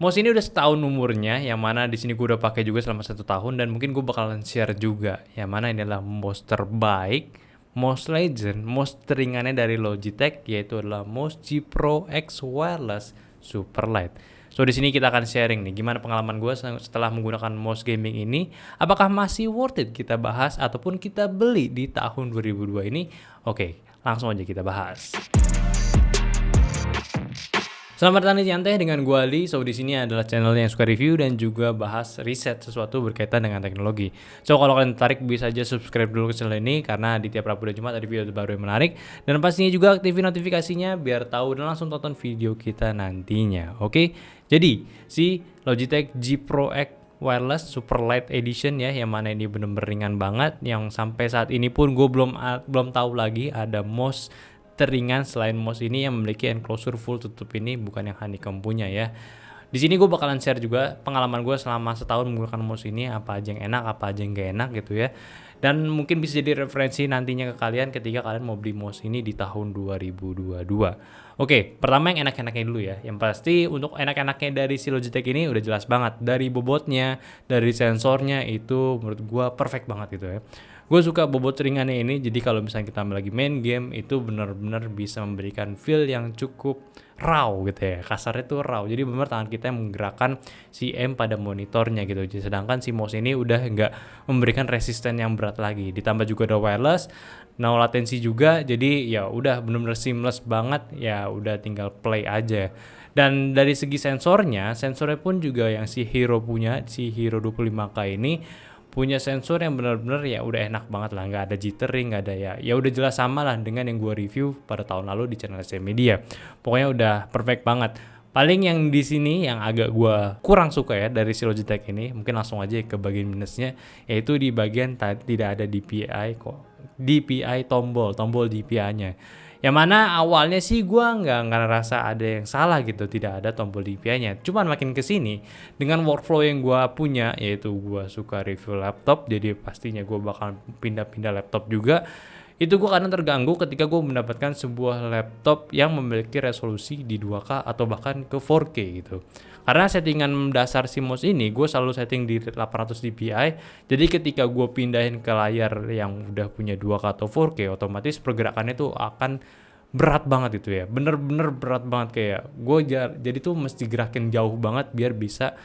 Mouse ini udah setahun umurnya, yang mana di sini gue udah pakai juga selama 1 tahun dan mungkin gue bakalan share juga, yang mana ini adalah mouse terbaik, mouse legend, mouse teringannya dari Logitech, yaitu adalah mouse G Pro X Wireless Superlight. So di sini kita akan sharing nih gimana pengalaman gue setelah menggunakan mouse gaming ini, apakah masih worth it kita bahas ataupun kita beli di tahun 2002 ini. Oke, langsung aja kita bahas. Selamat datang di Nyantai dengan gue Ali. So di sini adalah channel yang suka review dan juga bahas riset sesuatu berkaitan dengan teknologi. So kalau kalian tertarik bisa aja subscribe dulu ke channel ini karena di tiap Rabu dan Jumat ada video terbaru yang menarik, dan pastinya juga aktifin notifikasinya biar tahu dan langsung tonton video kita nantinya. Oke. Jadi si Logitech G Pro X Wireless Superlight Edition ya, yang mana ini bener-bener ringan banget, yang sampai saat ini pun gue belum tahu lagi ada mouse teringan selain mouse ini yang memiliki enclosure full tutup ini, bukan yang honeycomb punya ya. Di sini gue bakalan share juga pengalaman gue selama setahun menggunakan mouse ini, apa aja yang enak, apa aja yang gak enak gitu ya. Dan mungkin bisa jadi referensi nantinya ke kalian ketika kalian mau beli mouse ini di tahun 2022. Oke, pertama yang enak-enaknya dulu ya. Yang pasti untuk enak-enaknya dari si Logitech ini udah jelas banget. Dari bobotnya, dari sensornya itu menurut gue perfect banget gitu ya. Gue suka bobot ringannya ini, jadi kalau misalnya kita lagi main game itu benar-benar bisa memberikan feel yang cukup raw gitu ya, kasarnya tuh raw. Jadi benar tangan kita yang menggerakkan si M pada monitornya gitu. Jadi sedangkan si mouse ini udah nggak memberikan resisten yang berat lagi. Ditambah juga ada wireless, no latency juga. Jadi ya udah benar-benar seamless banget. Ya udah tinggal play aja. Dan dari segi sensornya pun juga yang si Hero punya, si Hero 25K ini punya sensor yang benar-benar ya udah enak banget lah, nggak ada jittering, nggak ada ya udah jelas sama lah dengan yang gue review pada tahun lalu di channel SM Media. Pokoknya udah perfect banget. Paling yang di sini yang agak gue kurang suka ya dari si Logitech ini, mungkin langsung aja ke bagian minusnya, yaitu di bagian tidak ada DPI tombol DPI-nya. Yang mana awalnya sih gue nggak ngerasa ada yang salah gitu, tidak ada tombol DPI-nya. Cuman makin kesini dengan workflow yang gue punya, yaitu gue suka review laptop, jadi pastinya gue bakal pindah-pindah laptop juga. Itu gue kadang terganggu ketika gue mendapatkan sebuah laptop yang memiliki resolusi di 2K atau bahkan ke 4K gitu. Karena settingan dasar si mouse ini gue selalu setting di 800 dpi. Jadi ketika gue pindahin ke layar yang udah punya 2K atau 4K, otomatis pergerakannya tuh akan berat banget itu ya. Bener-bener berat banget, kayak gue jadi tuh mesti gerakin jauh banget biar bisa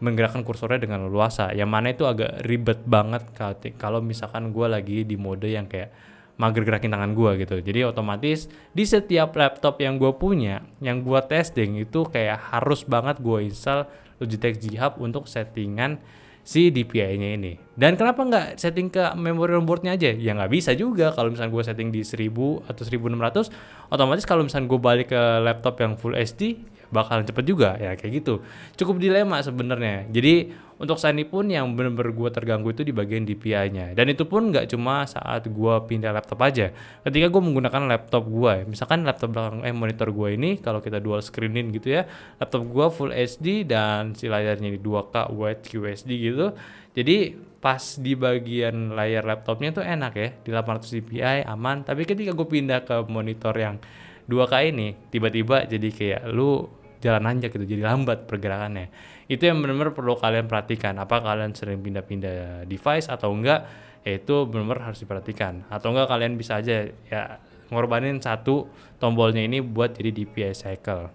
menggerakkan kursornya dengan leluasa. Yang mana itu agak ribet banget kalau misalkan gue lagi di mode yang kayak mager gerakin tangan gue gitu. Jadi otomatis di setiap laptop yang gue punya, yang gue testing itu kayak harus banget gue install Logitech G Hub untuk settingan si DPI-nya ini. Dan kenapa nggak setting ke memory on board-nya aja? Ya nggak bisa juga. Kalau misalnya gue setting di 1000 atau 1600, otomatis kalau misalnya gue balik ke laptop yang full HD, bakalan cepet juga ya, kayak gitu. Cukup dilema sebenarnya. Jadi untuk saat ini pun yang benar-benar gue terganggu itu di bagian DPI-nya. Dan itu pun nggak cuma saat gue pindah laptop aja. Ketika gue menggunakan laptop gue, misalkan laptop belakang monitor gue ini kalau kita dual screenin gitu ya, laptop gue full HD dan si layarnya di 2K Wide QHD gitu. Jadi pas di bagian layar laptopnya tuh enak ya, di 800 dpi aman. Tapi ketika gue pindah ke monitor yang 2K ini, tiba-tiba jadi kayak lu jalan nanjak gitu, jadi lambat pergerakannya. Itu yang benar-benar perlu kalian perhatikan. Apa kalian sering pindah-pindah device atau enggak? Ya itu benar-benar harus diperhatikan. Atau enggak kalian bisa aja ya ngorbanin satu tombolnya ini buat jadi DPI cycle.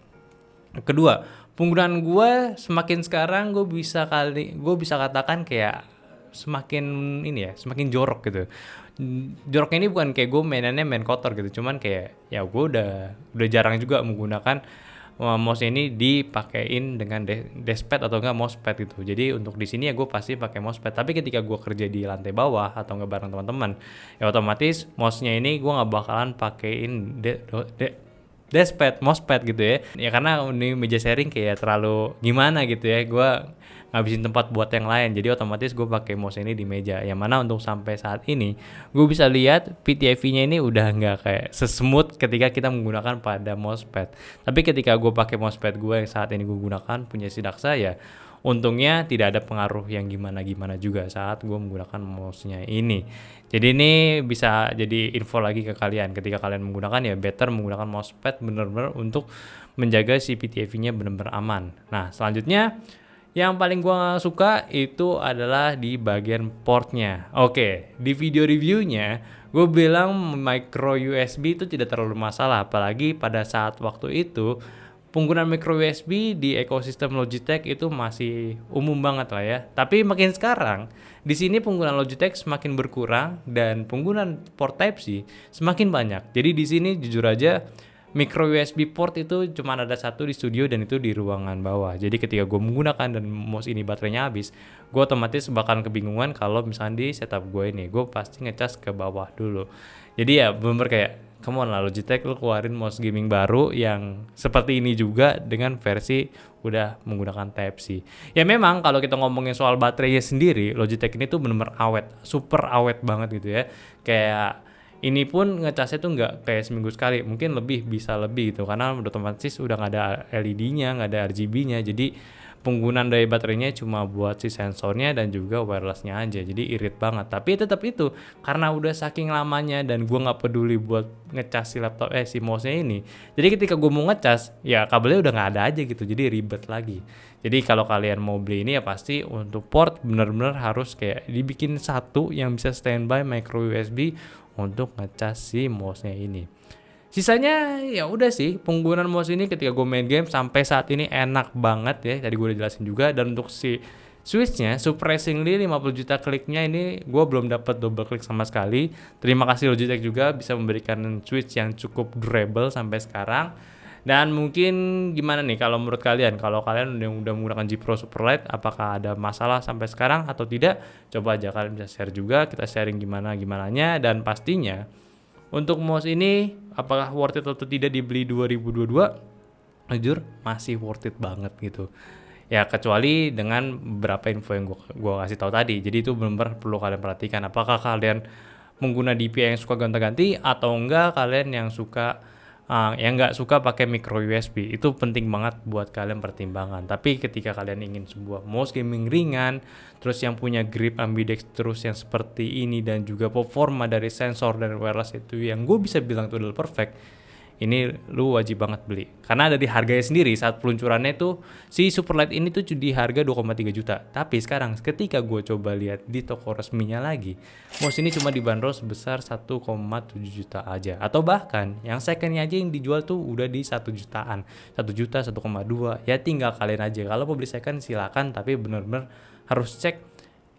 Kedua, penggunaan gue semakin sekarang gue bisa katakan kayak semakin ini ya, semakin jorok gitu. Joroknya ini bukan kayak gue mainannya main kotor gitu, cuman kayak ya gue udah jarang juga menggunakan mouse ini dipakein dengan dashpad atau enggak mousepad gitu. Jadi untuk di sini ya gue pasti pakai mousepad. Tapi ketika gue kerja di lantai bawah atau enggak bareng teman-teman, ya otomatis mouse-nya ini gue nggak bakalan pakein dashpad, mousepad gitu ya. Ya karena ini meja sharing kayak terlalu gimana gitu ya. Gue ngabisin tempat buat yang lain, jadi otomatis gue pakai mouse ini di meja. Yang mana untuk sampai saat ini gue bisa lihat PTFE-nya ini udah nggak kayak sesmooth ketika kita menggunakan pada mousepad. Tapi ketika gue pakai mousepad gue yang saat ini gue gunakan punya si Daxa, ya untungnya tidak ada pengaruh yang gimana-gimana juga saat gue menggunakan mouse-nya ini. Jadi ini bisa jadi info lagi ke kalian, ketika kalian menggunakan ya better menggunakan mousepad bener-bener untuk menjaga si PTFE-nya benar-benar aman. Nah, selanjutnya yang paling gua suka itu adalah di bagian portnya. Oke, di video reviewnya gue bilang micro USB itu tidak terlalu masalah, apalagi pada saat waktu itu penggunaan micro USB di ekosistem Logitech itu masih umum banget lah ya. Tapi makin sekarang di sini penggunaan Logitech semakin berkurang dan penggunaan port Type-C semakin banyak. Jadi di sini jujur aja micro USB port itu cuma ada satu di studio dan itu di ruangan bawah. Jadi ketika gue menggunakan dan mouse ini baterainya habis, gue otomatis bakalan kebingungan kalau misalnya di setup gue ini, gue pasti ngecas ke bawah dulu. Jadi ya bener kayak, come on lah Logitech, lu keluarin mouse gaming baru yang seperti ini juga dengan versi udah menggunakan Type-C. Ya memang kalau kita ngomongin soal baterainya sendiri, Logitech ini tuh bener-bener awet, super awet banget gitu ya. Kayak ini pun ngecasnya tuh nggak kayak seminggu sekali, mungkin bisa lebih gitu, karena udah otomatis udah nggak ada LED-nya, nggak ada RGB-nya, jadi penggunaan dari baterainya cuma buat si sensornya dan juga wireless-nya aja, jadi irit banget. Tapi tetap itu, karena udah saking lamanya dan gua nggak peduli buat ngecas si laptop si mouse-nya ini, jadi ketika gua mau ngecas, ya kabelnya udah nggak ada aja gitu, jadi ribet lagi. Jadi kalau kalian mau beli ini ya pasti untuk port bener-bener harus kayak dibikin satu yang bisa standby micro USB untuk ngecas si mouse-nya ini. Sisanya ya udah sih, penggunaan mouse ini ketika gue main game sampai saat ini enak banget ya. Tadi gue udah jelasin juga, dan untuk si switch-nya surprisingly 50 juta kliknya ini gue belum dapat double klik sama sekali. Terima kasih Logitech juga bisa memberikan switch yang cukup durable sampai sekarang. Dan mungkin gimana nih kalau menurut kalian, kalau kalian udah menggunakan G Pro Superlight, apakah ada masalah sampai sekarang atau tidak? Coba aja kalian bisa share juga, kita sharing gimananya. Dan pastinya untuk mouse ini apakah worth it atau tidak dibeli 2022? Jujur masih worth it banget gitu. Ya kecuali dengan beberapa info yang gua kasih tahu tadi. Jadi itu benar-benar perlu kalian perhatikan, apakah kalian pengguna DPI yang suka gonta-ganti atau enggak kalian yang nggak suka pakai micro USB. Itu penting banget buat kalian pertimbangan. Tapi ketika kalian ingin sebuah mouse gaming ringan, terus yang punya grip ambidextrous yang seperti ini, dan juga performa dari sensor dan wireless itu yang gue bisa bilang itu adalah perfect, ini lu wajib banget beli. Karena dari harganya sendiri saat peluncurannya tuh si Superlight ini tuh di harga 2,3 juta. Tapi sekarang ketika gue coba lihat di toko resminya lagi, mouse ini cuma dibanderol sebesar 1,7 juta aja. Atau bahkan yang secondnya aja yang dijual tuh udah di 1 jutaan. 1 juta, 1,2. Ya tinggal kalian aja. Kalau mau beli second silakan, tapi bener-bener harus cek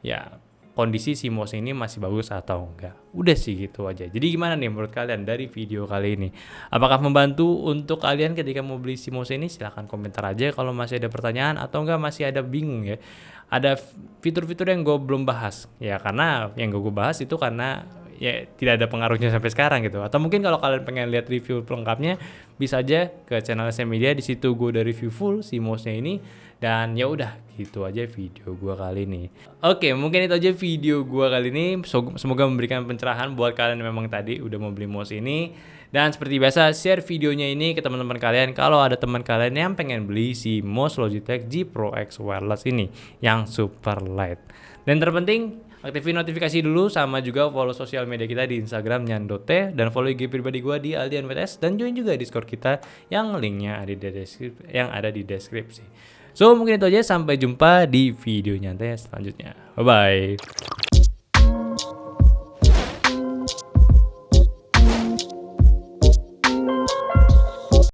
ya kondisi si mouse ini masih bagus atau enggak. Udah sih gitu aja. Jadi gimana nih menurut kalian dari video kali ini? Apakah membantu untuk kalian ketika mau beli si mouse ini? Silahkan komentar aja kalau masih ada pertanyaan atau enggak masih ada bingung ya. Ada fitur-fitur yang gue belum bahas. Ya karena yang gue bahas itu karena ya tidak ada pengaruhnya sampai sekarang gitu. Atau mungkin kalau kalian pengen lihat review pelengkapnya, bisa aja ke channel SM Media. Di situ gue udah review full si mouse-nya ini. Dan ya udah gitu aja video gue kali ini. Oke, mungkin itu aja video gue kali ini. Semoga memberikan pencerahan buat kalian yang memang tadi udah mau beli mouse ini. Dan seperti biasa, share videonya ini ke teman-teman kalian kalau ada teman kalian yang pengen beli si mouse Logitech G Pro X Wireless ini yang super light. Dan terpenting, aktifin notifikasi dulu, sama juga follow sosial media kita di Instagram nyandote, dan follow IG pribadi gue di aldianwts, dan join juga Discord kita yang linknya ada di deskripsi. So mungkin itu aja, sampai jumpa di video nyantai selanjutnya. Bye bye.